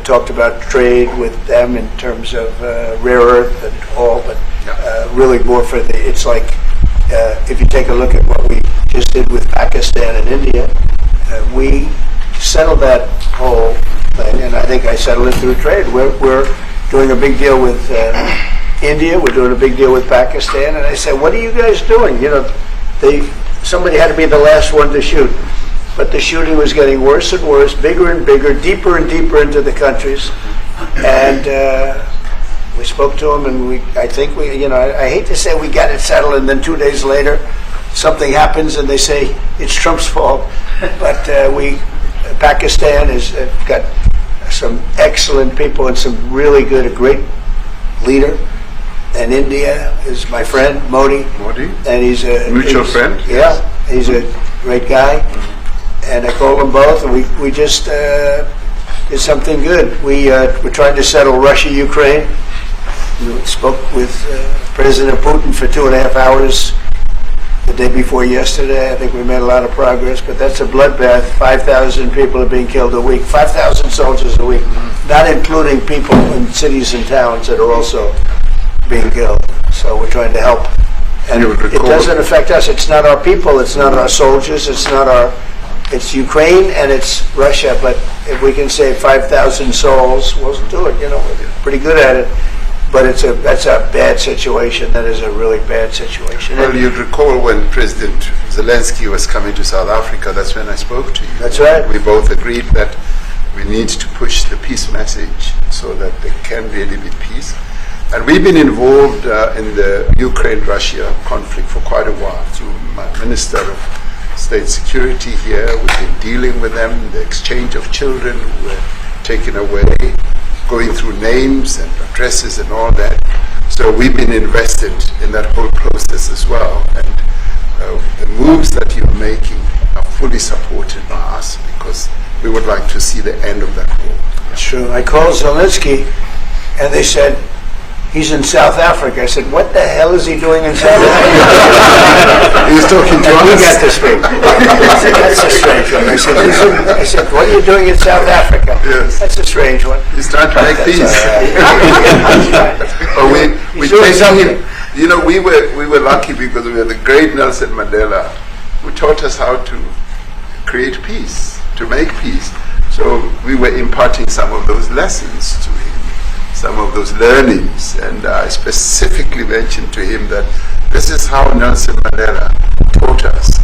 talked about trade with them in terms of rare earth and all, but really more for it's like, if you take a look at what we just did with Pakistan and India, we settled that whole thing, and I think I settled it through trade. We're doing a big deal with India, we're doing a big deal with Pakistan, and I said, what are you guys doing? Somebody had to be the last one to shoot. But the shooting was getting worse and worse, bigger and bigger, deeper and deeper into the countries. And we spoke to them, and I think I hate to say we got it settled, and then 2 days later, something happens, and they say it's Trump's fault. But Pakistan has got some excellent people and some really good, a great leader. And India is my friend, Modi. And he's a mutual friend. Yeah, he's a great guy. And I called them both, and we just did something good. We're trying to settle Russia, Ukraine. We spoke with President Putin for 2.5 hours the day before yesterday. I think we made a lot of progress, but that's a bloodbath. 5,000 people are being killed a week, 5,000 soldiers a week, not including people in cities and towns that are also being killed. So we're trying to help. And it doesn't affect us. It's not our people. It's not our soldiers. It's Ukraine and it's Russia, but if we can save 5,000 souls, we'll do it. We're pretty good at it. But that's a bad situation. That is a really bad situation. Well, you'd recall when President Zelensky was coming to South Africa, that's when I spoke to you. That's right. We both agreed that we need to push the peace message so that there can really be peace. And we've been involved in the Ukraine-Russia conflict for quite a while through my Minister of State Security here. We've been dealing with them, the exchange of children who were taken away, going through names and addresses and all that. So we've been invested in that whole process as well. And the moves that you're making are fully supported by us because we would like to see the end of that war. That's true. I called Zelensky and they said, he's in South Africa. I said, what the hell is he doing in South Africa? He was talking to us. We got to speak. I said, that's a strange one. I said, what are you doing in South Africa? Yes. That's a strange one. He's trying to make peace. But we take him. We were lucky because we had the great Nelson Mandela who taught us how to create peace, to make peace. So we were imparting some of those lessons to him, some of those learnings, and I specifically mentioned to him that this is how Nelson Mandela taught us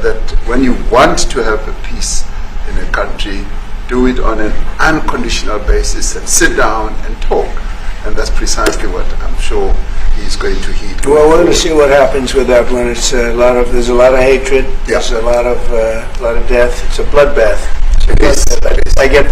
that when you want to have a peace in a country, do it on an unconditional basis and sit down and talk. And that's precisely what I'm sure he's going to heed. Well, we're going to see what happens with that one. There's a lot of hatred. There's a lot of death. It's a bloodbath.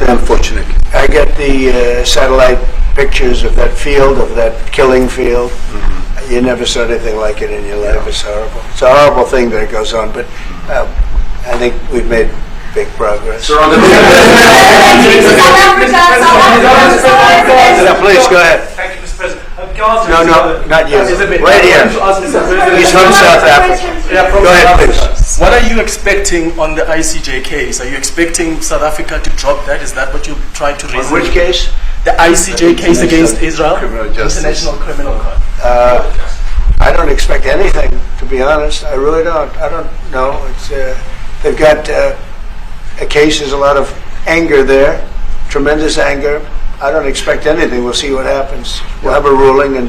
Unfortunately. I get the satellite pictures of that field, of that killing field. Mm-hmm. You never saw anything like it in your life. It's horrible. It's a horrible thing that it goes on, but I think we've made big progress. South Africa. Please go ahead. Thank you, Mr. President. Gaza no, not you. Right here. He's from South Africa. Go ahead, please. What are you expecting on the ICJ case? Are you expecting South Africa to drop that? Is that what you're trying to raise? On which case? The ICJ case against Israel? International Criminal Court. I don't expect anything, to be honest. I really don't. I don't know. It's they've got a case. There's a lot of anger there, tremendous anger. I don't expect anything. We'll see what happens. We'll have a ruling, and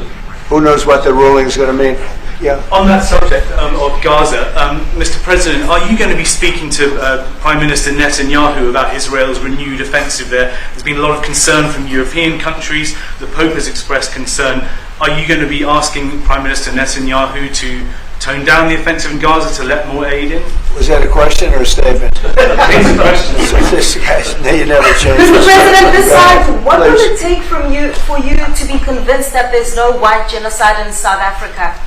who knows what the ruling is going to mean. Yeah. On that subject of Gaza, Mr. President, are you going to be speaking to Prime Minister Netanyahu about Israel's renewed offensive there? There's been a lot of concern from European countries. The Pope has expressed concern. Are you going to be asking Prime Minister Netanyahu to tone down the offensive in Gaza, to let more aid in? Was that a question or a statement? It's a question. This guy's, you never change. Mr. President, besides, what will it take for you to be convinced that there's no white genocide in South Africa?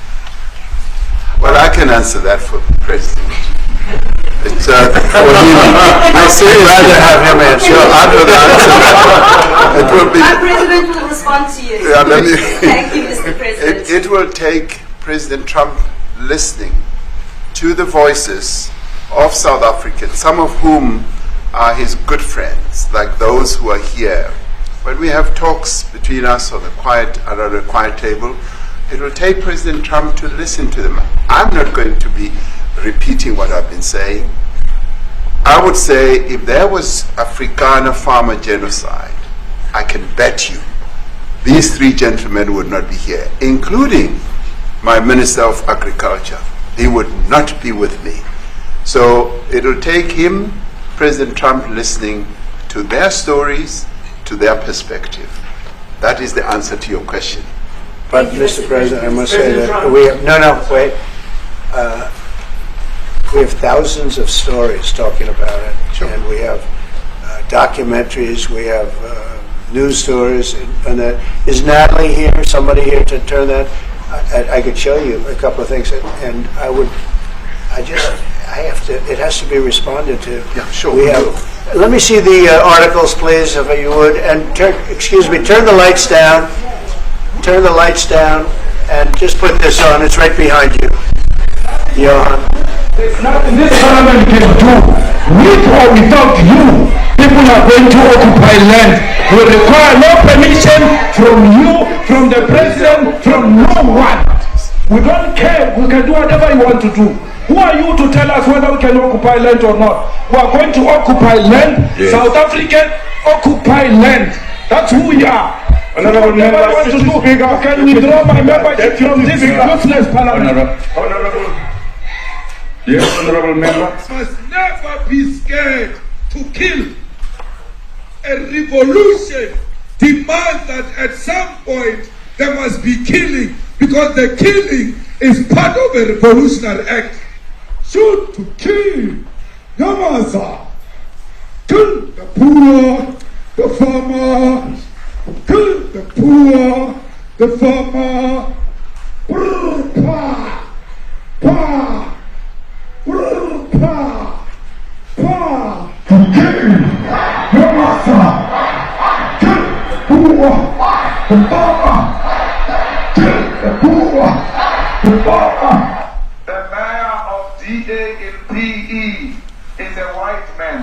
Well, I can answer that for the President. It's for him. I say rather have him answer. I'd rather answer that. It will be. Our President will respond to you. Yeah, Thank you, Mr. President. It will take President Trump listening to the voices of South Africans, some of whom are his good friends, like those who are here we have talks between us on around a quiet table, it will take President Trump to listen to them. I'm not going to be repeating what I've been saying. I would say if there was Afrikaner farmer genocide, I can bet you these three gentlemen would not be here, including my Minister of Agriculture. He would not be with me. So it will take him, President Trump, listening to their stories, to their perspective. That is the answer to your question. But, Mr. President, I must say that we have, wait. We have thousands of stories talking about it. Sure. And we have documentaries, we have news stories. And that, is Natalie here, somebody here to turn that? I could show you a couple of things. And it has to be responded to. Yeah, sure. Let me see the articles, please, if you would. And turn the lights down. Turn the lights down, and just put this on. It's right behind you, Johan. There's nothing this parliament can do. With or without you, people are going to occupy land. We require no permission from you, from the president, from no one. We don't care. We can do whatever you want to do. Who are you to tell us whether we can occupy land or not? We are going to occupy land. Yes. South African occupy land. That's who we are. Honorable member, I can withdraw my membership from this useless parliament. Yes, honorable member. Must never be scared to kill. A revolution demands that at some point there must be killing, because the killing is part of a revolutionary act. Shoot to kill. Yamasa. Kill the poor, the farmer. Kill the poor, the farmer. Pa, pa, pa, pa. Kill your master. Kill the poor, the farmer. Kill the poor, the farmer. The mayor of DA in PE is a white man.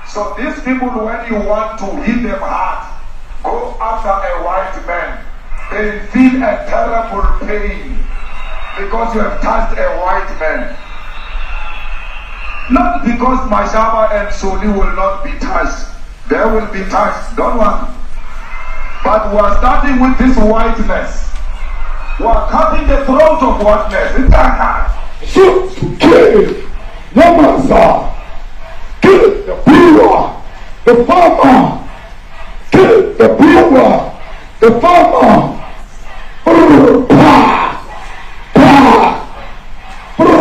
So these people, when you want to hit them hard, go after a white man. They feel a terrible pain because you have touched a white man. Not because Mashaba and Soli will not be touched. They will be touched, don't worry. But we are starting with this whiteness. We are cutting the throat of whiteness. It's like Shoot to kill. Yamasa. Kill the poor, the farmer. Kill the poor, the farmer. Pa, pa,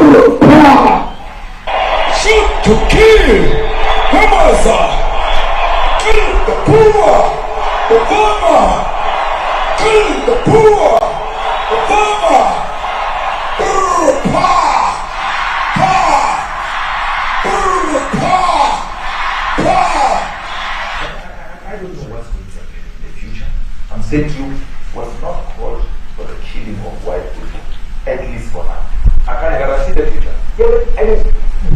pa. Shoot to kill. Yamasa. Kill the poor, the farmer. Kill the poor, the farmer. I don't know what's going to happen in the future. I'm saying to you, was not called for the killing of white people, at least for now. I can't guarantee the future. Yeah, but I mean,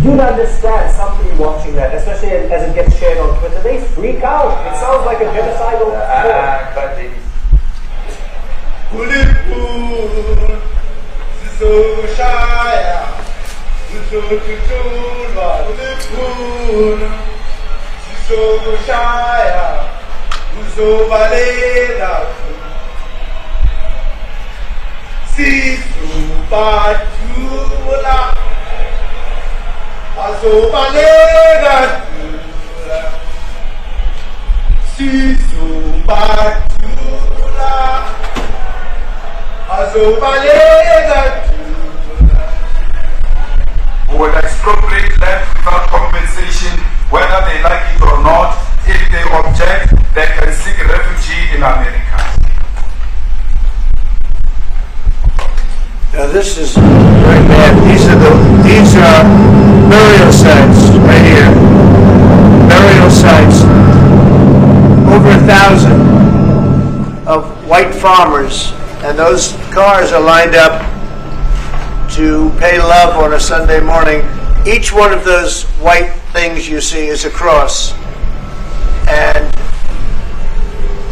you'd understand somebody watching that, especially as it gets shared on Twitter, they freak out. It sounds like a genocidal But it is. who will expropriate land without compensation, whether they like it or not. If they object, they can seek refuge in America. Now this is very bad. These are burial sites right here. Burial sites. Over 1,000 of white farmers, and those cars are lined up to pay love on a Sunday morning. Each one of those white things you see is a cross. And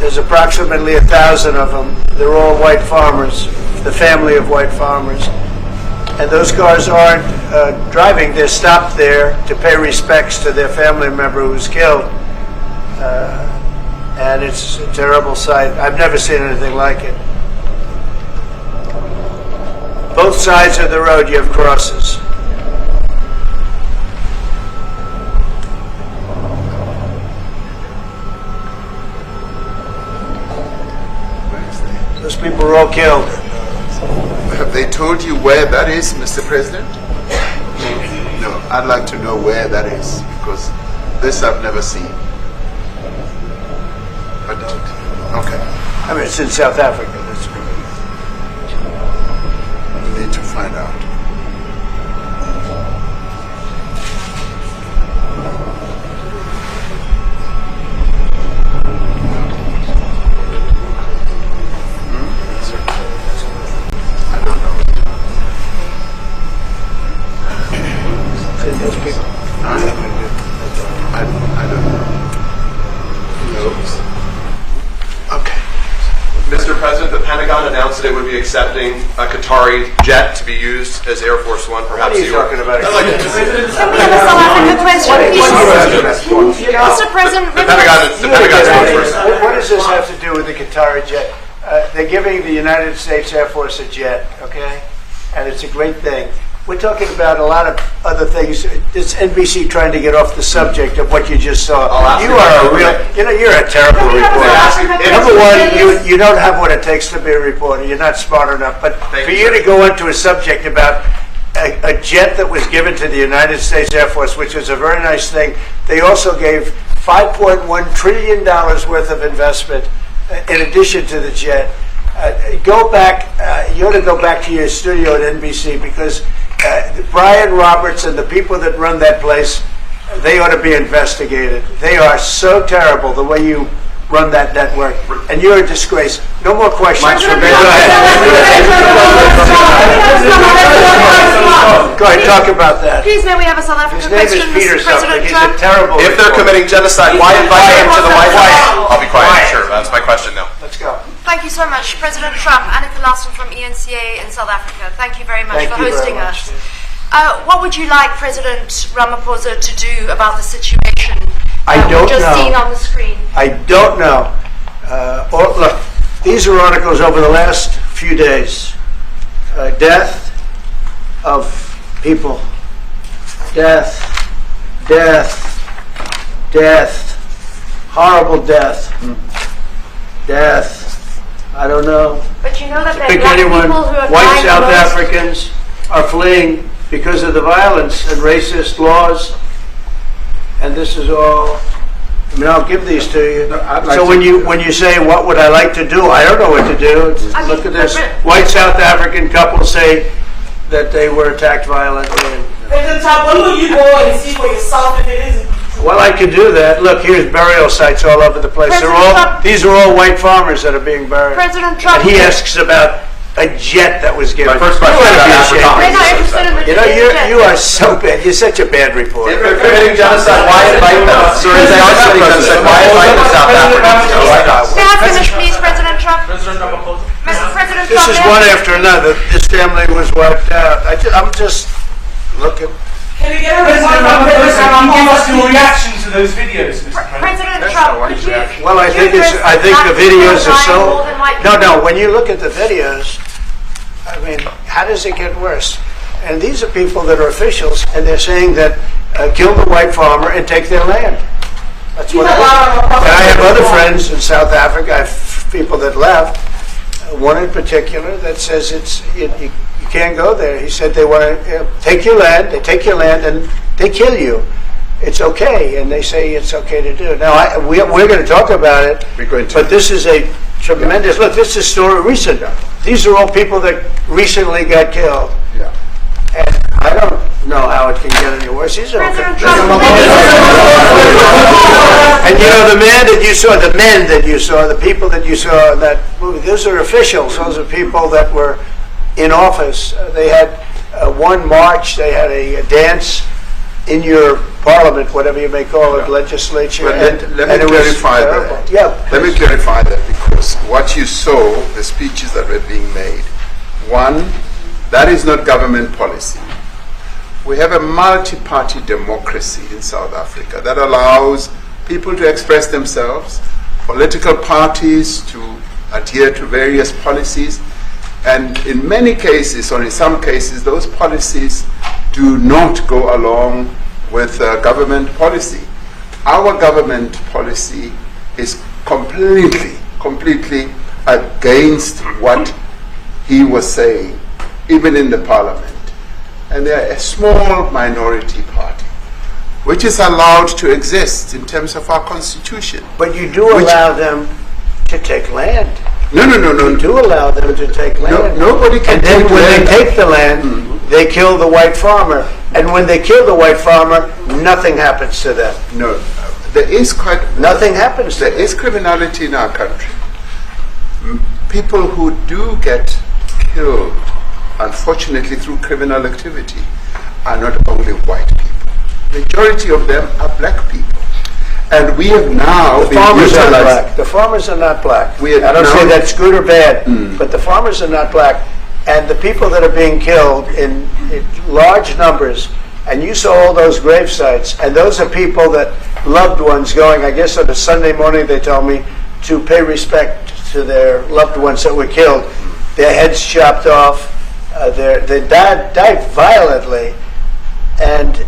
There's approximately 1,000 of them. They're all white farmers, the family of white farmers. And those cars aren't driving. They're stopped there to pay respects to their family member who was killed. And it's a terrible sight. I've never seen anything like it. Both sides of the road you have crosses. Those people were all killed. Have they told you where that is, Mr. President? No, I'd like to know where that is, because this I've never seen. But, okay. I mean, it's in South Africa. That's We need to find out. I don't know. Okay. Mr. President, the Pentagon announced that it would be accepting a Qatari jet to be used as Air Force One. Perhaps What are you talking about? Can we have a South Africa question, please? Mr. President, the Pentagon spokesperson. What does this have to do with the Qatari jet? They're giving the United States Air Force a jet, okay? And it's a great thing. We're talking about a lot of other things. It's NBC trying to get off the subject of what you just saw. You are a real, you're a terrible reporter. Number one, you don't have what it takes to be a reporter. You're not smart enough. But for you to go into a subject about a jet that was given to the United States Air Force, which was a very nice thing, they also gave $5.1 trillion worth of investment in addition to the jet. Go back, you ought to go back to your studio at NBC, because Brian Roberts and the people that run that place, they ought to be investigated. They are so terrible the way you run that network, and you're a disgrace. No more questions for me. Go ahead, talk about that. Please, may we have a South Africa question, Mr. President Trump? Terrible. If they're committing genocide, why invite him to the White House? I'll be quiet. Sure, that's my question now. Let's go. Thank you so much, President Trump. Annika Larson from ENCA in South Africa. Thank you very much for hosting us. What would you like President Ramaphosa to do about the situation we've just seen on the screen? I don't know. Look, these are articles over the last few days. Death of people. Death. Horrible death. Death. I don't know. But you know that there are black people who are White dying South the most. Africans are fleeing because of the violence and racist laws. And this is all. I mean, I'll give these to you. So when you say what would I like to do, I don't know what to do. Look at this. White South African couple say that they were attacked violently. President Trump, when will you go and see for yourself if it is? Well, I could do that. Look, here's burial sites all over the place. These are all white farmers that are being buried. President Trump. And he asks about a jet that was given. My first question is about Africa. They're not interested in the You are so bad. You're such a bad reporter. If they're committing genocide, why invite them? Sir, if they are committing genocide, why invite the South Africans to the White House? May I finish, please, President Trump? President Ramaphosa. Mr. President This Trump. is one after another. This family was wiped out. I'm just looking. Can we get a President response from Ramaphosa, President can you give us your Ramaphosa? reaction to those videos, Mr. President? President Trump, could you? Well, I think the videos are so. No. When you look at the videos, I mean, how does it get worse? And these are people that are officials, and they're saying that kill the white farmer and take their land. That's what it is. And I have other friends in South Africa. I have people that left. One in particular that says you can't go there. He said they want to take your land. They take your land and they kill you. It's okay, and they say it's okay to do it. Now we're going to talk about it. But this is a tremendous. Look, this is story recent. These are all people that recently got killed. Yeah. And I don't know how it can get any worse. These are President Trump. and the men that you saw, the people that you saw in that movie, those are officials. Those are people that were in office. They had one march. They had a dance in your parliament, whatever you may call it, legislature. Well, let me clarify that. Yeah. Let me clarify that, because what you saw, the speeches that were being made, one, that is not government policy. We have a multi-party democracy in South Africa that allows people to express themselves, political parties to adhere to various policies, and in many cases, or in some cases, those policies do not go along with government policy. Our government policy is completely against what he was saying, even in the parliament. And they are a small minority party, which is allowed to exist in terms of our constitution. But you do allow them to take land. No. You do allow them to take land. Nobody can and then take when land. they take the land, they kill the white farmer. And when they kill the white farmer, nothing happens to them. No, there is nothing happens to them. There is criminality in our country. People who do get killed, unfortunately, through criminal activity, are not only white people. Majority of them are black people. And we have now the farmers are black. The farmers are not black. I don't say that's good or bad, but the farmers are not black. And the people that are being killed in large numbers, and you saw all those grave sites, and those are people that loved ones going, I guess on a Sunday morning, they told me, to pay respect to their loved ones that were killed. Their heads chopped off. They died violently. And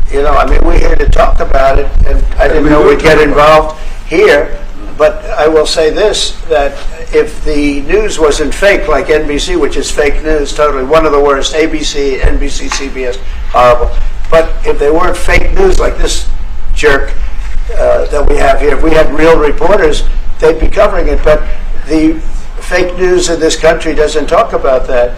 we're here to talk about it, and I didn't know we'd get involved here, but I will say this, that if the news wasn't fake, like NBC, which is fake news, totally, one of the worst, ABC, NBC, CBS, horrible, but if they weren't fake news like this jerk that we have here, if we had real reporters, they'd be covering it, but the fake news in this country doesn't talk about that.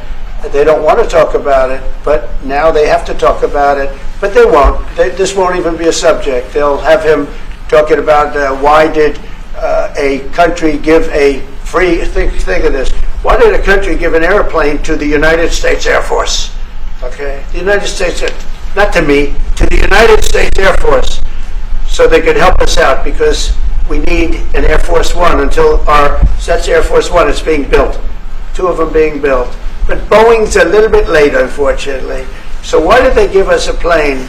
They don't want to talk about it, but now they have to talk about it. But they won't. This won't even be a subject. They'll have him talking about why did a country give a free, think of this, why did a country give an airplane to the United States Air Force? Okay? The United States, not to me, to the United States Air Force, so they could help us out, because we need an Air Force One until that's Air Force One, it's being built. 2 of them being built. But Boeing's a little bit late, unfortunately. So why did they give us a plane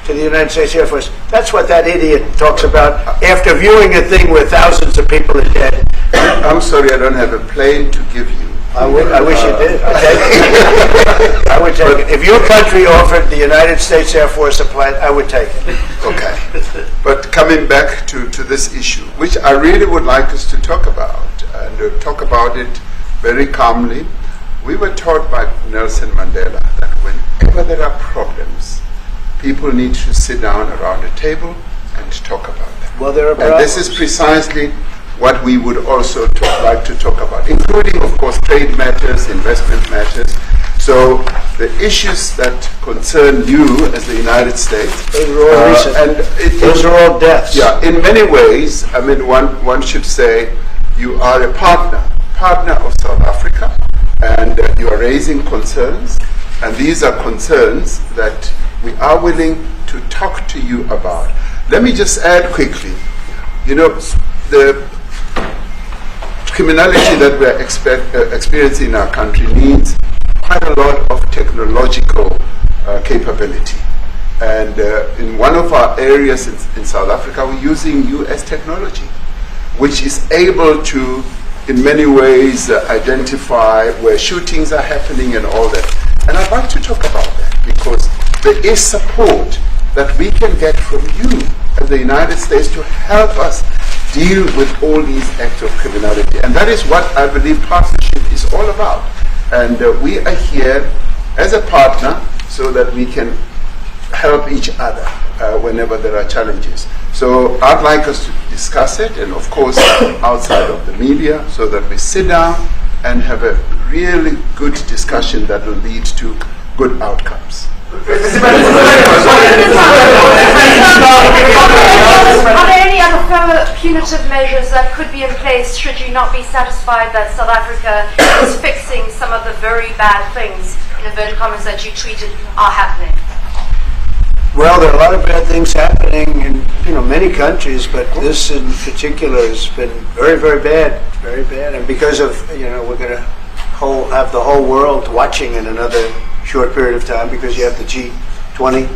to the United States Air Force? That's what that idiot talks about after viewing a thing where thousands of people are dead. I'm sorry, I don't have a plane to give you. I wish you did. I would take it. If your country offered the United States Air Force a plane, I would take it. Okay. But coming back to this issue, which I really would like us to talk about, and talk about it very calmly. We were taught by Nelson Mandela that whenever there are problems, people need to sit down around a table and talk about them. Well, there are problems. And this is precisely what we would also like to talk about, including, of course, trade matters, investment matters. So the issues that concern you as the United States, those are all recent. And those are all deaths. Yeah, in many ways, I mean, one should say you are a partner of South Africa, and you are raising concerns, and these are concerns that we are willing to talk to you about. Let me just add quickly, the criminality that we are experiencing in our country needs quite a lot of technological capability. And in one of our areas in South Africa, we're using US technology, which is able to, in many ways, identify where shootings are happening and all that. And I'd like to talk about that, because there is support that we can get from you as the United States to help us deal with all these acts of criminality. And that is what I believe partnership is all about. And we are here as a partner so that we can help each other whenever there are challenges. So I'd like us to discuss it, and of course outside of the media, so that we sit down and have a really good discussion that will lead to good outcomes. Are there any other further punitive measures that could be in place should you not be satisfied that South Africa is fixing some of the very bad things, in inverted commas, that you tweeted are happening? Well, there are a lot of bad things happening in many countries, but this in particular has been very, very bad, and because of we're going to have the whole world watching in another short period of time because you have the G20,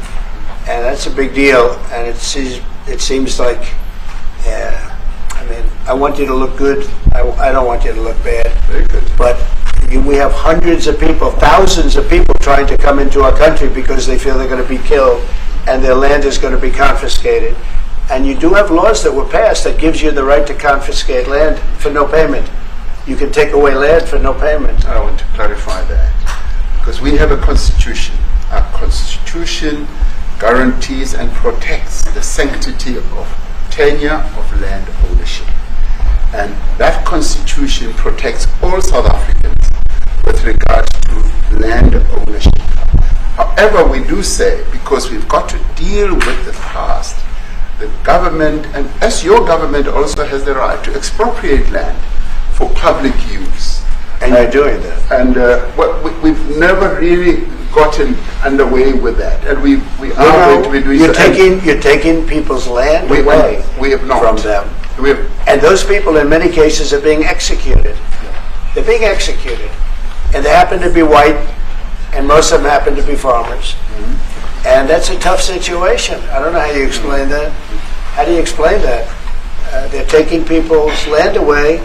and that's a big deal. And it seems like, I want you to look good. I don't want you to look bad. Very good. But we have hundreds of people, thousands of people trying to come into our country because they feel they're going to be killed and their land is going to be confiscated. And you do have laws that were passed that gives you the right to confiscate land for no payment. You can take away land for no payment. I want to clarify that because we have a constitution. Our constitution guarantees and protects the sanctity of tenure of land ownership. And that constitution protects all South Africans with regard to land ownership. However, we do say, because we've got to deal with the past, the government, and as your government also has the right to expropriate land for public use. And you're doing that. And we've never really gotten underway with that. And we are going to be doing you're taking people's land away we have not. From them. And those people in many cases are being executed. They're being executed. And they happen to be white, and most of them happen to be farmers. Mm-hmm. And that's a tough situation. I don't know how you explain that. How do you explain that? They're taking people's land away,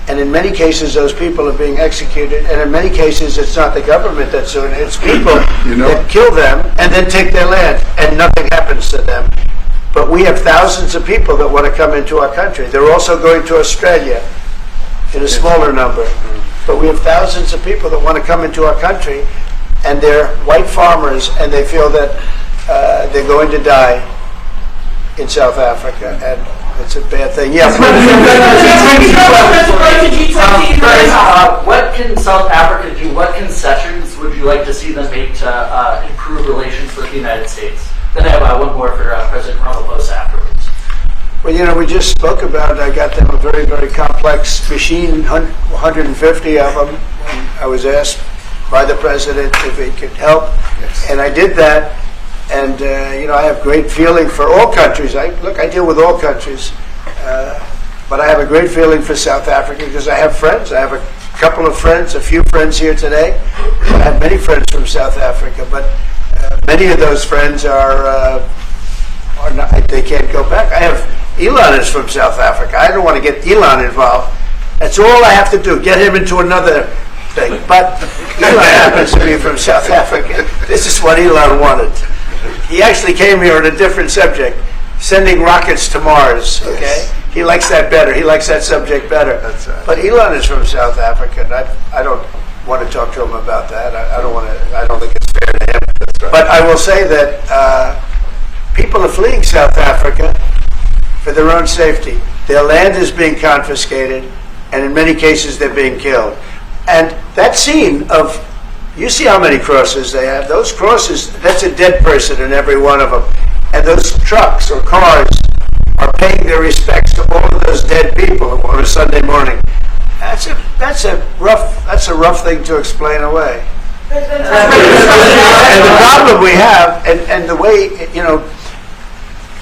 and in many cases those people are being executed, and in many cases it's not the government that's doing it, it's people that kill them and then take their land, and nothing happens to them. But we have thousands of people that want to come into our country. They're also going to Australia in a smaller number. But we have thousands of people that want to come into our country, and they're white farmers, and they feel that they're going to die in South Africa, and it's a bad thing. Yeah. What can South Africa do? What concessions would you like to see them make to improve relations with the United States? Then I have one more for President Ramaphosa afterwards. Well, we just spoke about, I got them a very, very complex machine, 150 of them. I was asked by the president if he could help, and I did that. And, I have great feeling for all countries. I deal with all countries. But I have a great feeling for South Africa because I have friends. I have a couple of friends, a few friends here today. I have many friends from South Africa, but many of those friends are not, they can't go back. I have Elon is from South Africa. I don't want to get Elon involved. That's all I have to do, get him into another thing. But Elon happens to be from South Africa. This is what Elon wanted. He actually came here on a different subject, sending rockets to Mars, okay? Yes. He likes that better. He likes that subject better. That's right. But Elon is from South Africa, and I don't want to talk to him about that. I don't think it's fair to him. That's right. But I will say that people are fleeing South Africa for their own safety. Their land is being confiscated, and in many cases they're being killed. And that scene of, you see how many crosses they have. Those crosses, that's a dead person in every one of them. And those trucks or cars are paying their respects to all of those dead people on a Sunday morning. That's a rough thing to explain away. And the problem we have, and the way,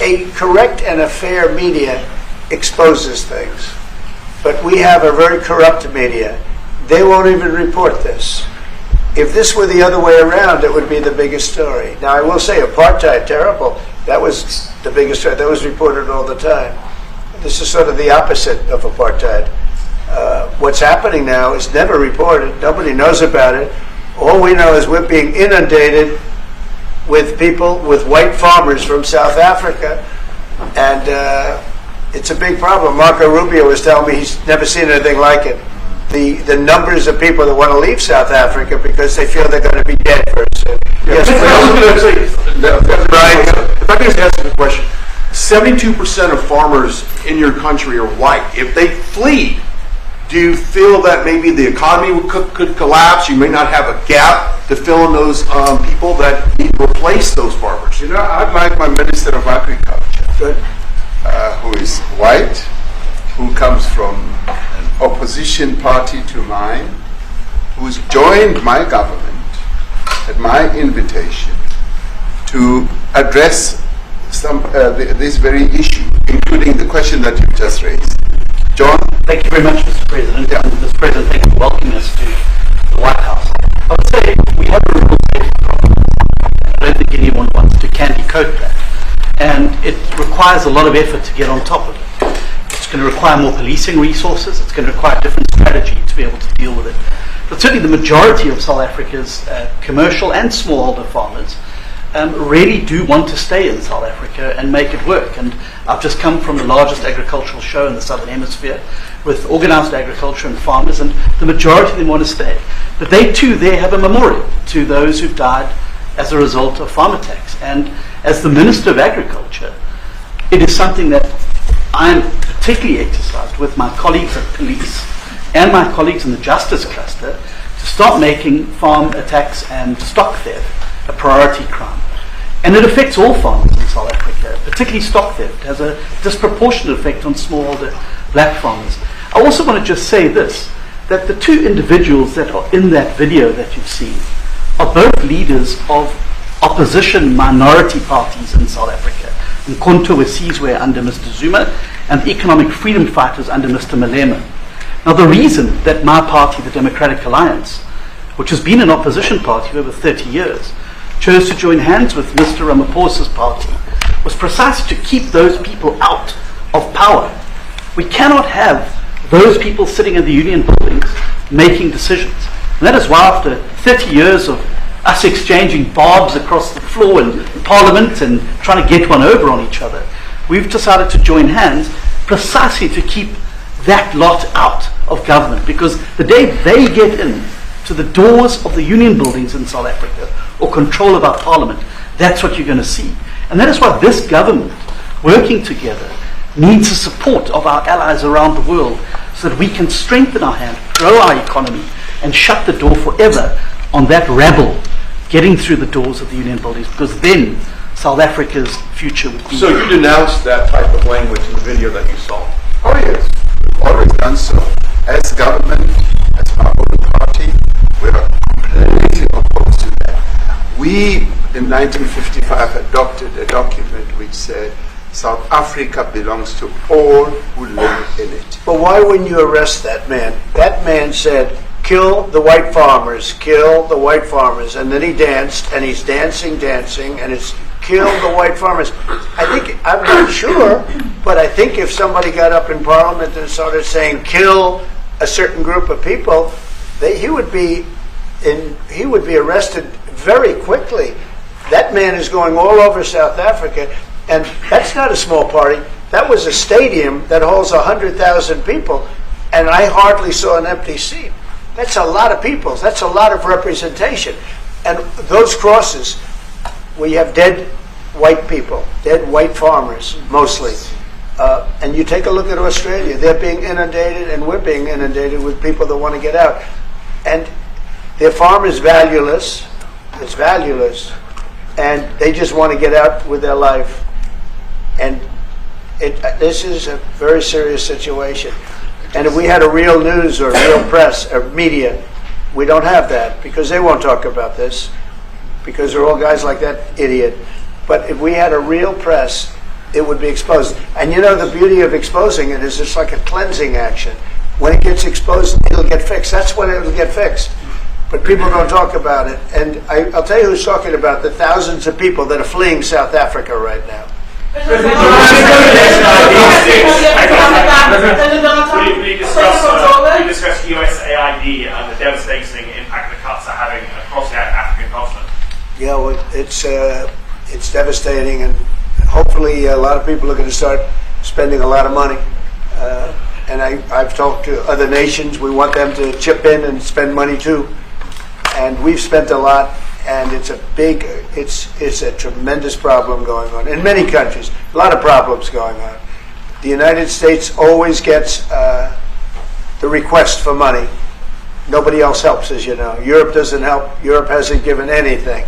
a correct and a fair media exposes things. But we have a very corrupt media. They won't even report this. If this were the other way around, it would be the biggest story. Now, I will say apartheid, terrible. That was the biggest story. That was reported all the time. This is sort of the opposite of apartheid. What's happening now is never reported. Nobody knows about it. All we know is we're being inundated with people, with white farmers from South Africa, and it's a big problem. Marco Rubio was telling me he's never seen anything like it. The numbers of people that want to leave South Africa because they feel they're going to be dead very soon. Yes, Brian, if I could just ask you a question. 72% of farmers in your country are white. If they flee, do you feel that maybe the economy could collapse? You may not have a gap to fill in those people that need to replace those farmers. I'd like my Minister of Agriculture, who is white, who comes from an opposition party to mine, who's joined my government at my invitation to address this very issue, including the question that you've just raised. John? Thank you very much, Mr. President. Yeah. And Mr. President, thank you for welcoming us to the White House. I would say we have a real safety problem. I don't think anyone wants to candy coat that. And it requires a lot of effort to get on top of it. It's going to require more policing resources. It's going to require a different strategy to be able to deal with it. But certainly the majority of South Africa's commercial and smallholder farmers really do want to stay in South Africa and make it work. And I've just come from the largest agricultural show in the Southern Hemisphere with organized agriculture and farmers, and the majority of them want to stay. But they too there have a memorial to those who've died as a result of farm attacks. And as the Minister of Agriculture, it is something that I'm particularly exercised with my colleagues at police and my colleagues in the justice cluster to start making farm attacks and stock theft a priority crime. And it affects all farmers in South Africa, particularly stock theft. It has a disproportionate effect on smallholder black farmers. I also want to just say this, that the two individuals that are in that video that you've seen are both leaders of opposition minority parties in South Africa. Mkhonto Wesizwe under Mr. Zuma and the Economic Freedom Fighters under Mr. Malema. Now the reason that my party, the Democratic Alliance, which has been an opposition party for over 30 years, chose to join hands with Mr. Ramaphosa's party was precisely to keep those people out of power. We cannot have those people sitting in the union buildings making decisions. And that is why after 30 years of us exchanging barbs across the floor in Parliament and trying to get one over on each other, we've decided to join hands precisely to keep that lot out of government. Because the day they get in to the doors of the union buildings in South Africa or control of our parliament, that's what you're going to see. And that is why this government, working together, needs the support of our allies around the world so that we can strengthen our hand, grow our economy, and shut the door forever on that rabble getting through the doors of the union buildings, because then South Africa's future would be... So you denounced that type of language in the video that you saw? Oh yes, we've always done so. As government, as my own party, we are completely opposed to that. We, in 1955, adopted a document which said South Africa belongs to all who live in it. But why wouldn't you arrest that man? That man said, kill the white farmers, kill the white farmers. And then he danced, and he's dancing, and it's kill the white farmers. I'm not sure, but I think if somebody got up in Parliament and started saying kill a certain group of people, he would be arrested very quickly. That man is going all over South Africa, and that's not a small party. That was a stadium that holds 100,000 people, and I hardly saw an empty seat. That's a lot of people. That's a lot of representation. And those crosses, we have dead white people, dead white farmers, mostly. And you take a look at Australia, they're being inundated, and we're being inundated with people that want to get out. And their farm is valueless. It's valueless. And they just want to get out with their life. And this is a very serious situation. And if we had a real news or real press or media, we don't have that because they won't talk about this because they're all guys like that idiot. But if we had a real press, it would be exposed. And you know, the beauty of exposing it is it's like a cleansing action. When it gets exposed, it'll get fixed. That's when it'll get fixed. But people don't talk about it. And I'll tell you who's talking about the thousands of people that are fleeing South Africa right now. Will you discuss USAID and the devastating impact the cuts are having across the African continent? Yeah, well, it's devastating, and hopefully a lot of people are going to start spending a lot of money. And I've talked to other nations. We want them to chip in and spend money too. And we've spent a lot. And it's a tremendous problem going on in many countries. A lot of problems going on. The United States always gets the request for money. Nobody else helps, as you know. Europe doesn't help. Europe hasn't given anything.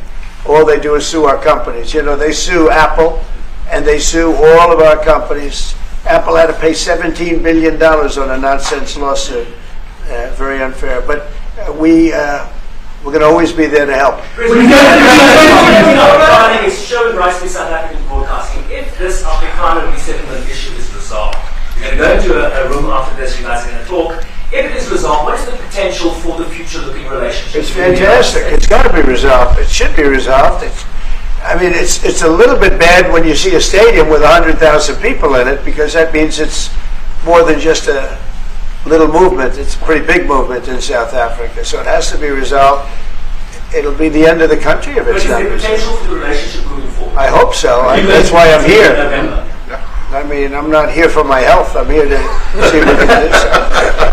All they do is sue our companies. You know, they sue Apple, and they sue all of our companies. Apple had to pay $17 billion on a nonsense lawsuit. Very unfair. But we're going to always be there to help. Planning is showing rightly South African broadcasting. If this Afrikaner resettlement issue is resolved, you're going to go into a room after this, you guys are going to talk. If it is resolved, what is the potential for the future-looking relationship? It's fantastic. It's got to be resolved. It should be resolved. It's a little bit bad when you see a stadium with 100,000 people in it, because that means it's more than just a little movement. It's a pretty big movement in South Africa. So it has to be resolved. It'll be the end of the country if it's not resolved. But is there potential for the relationship moving forward? I hope so. That's why I'm here. I mean, I'm not here for my health. I'm here to see what we can do.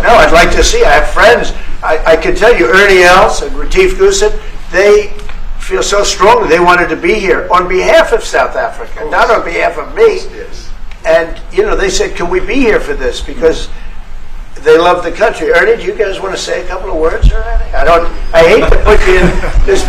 No, I'd like to see. I have friends. I can tell you, Ernie Els and Retief Goosen, they feel so strongly they wanted to be here on behalf of South Africa, not on behalf of me. Yes. And, they said, can we be here for this? Because they love the country. Ernie, do you guys want to say a couple of words or anything? I hate to put you in this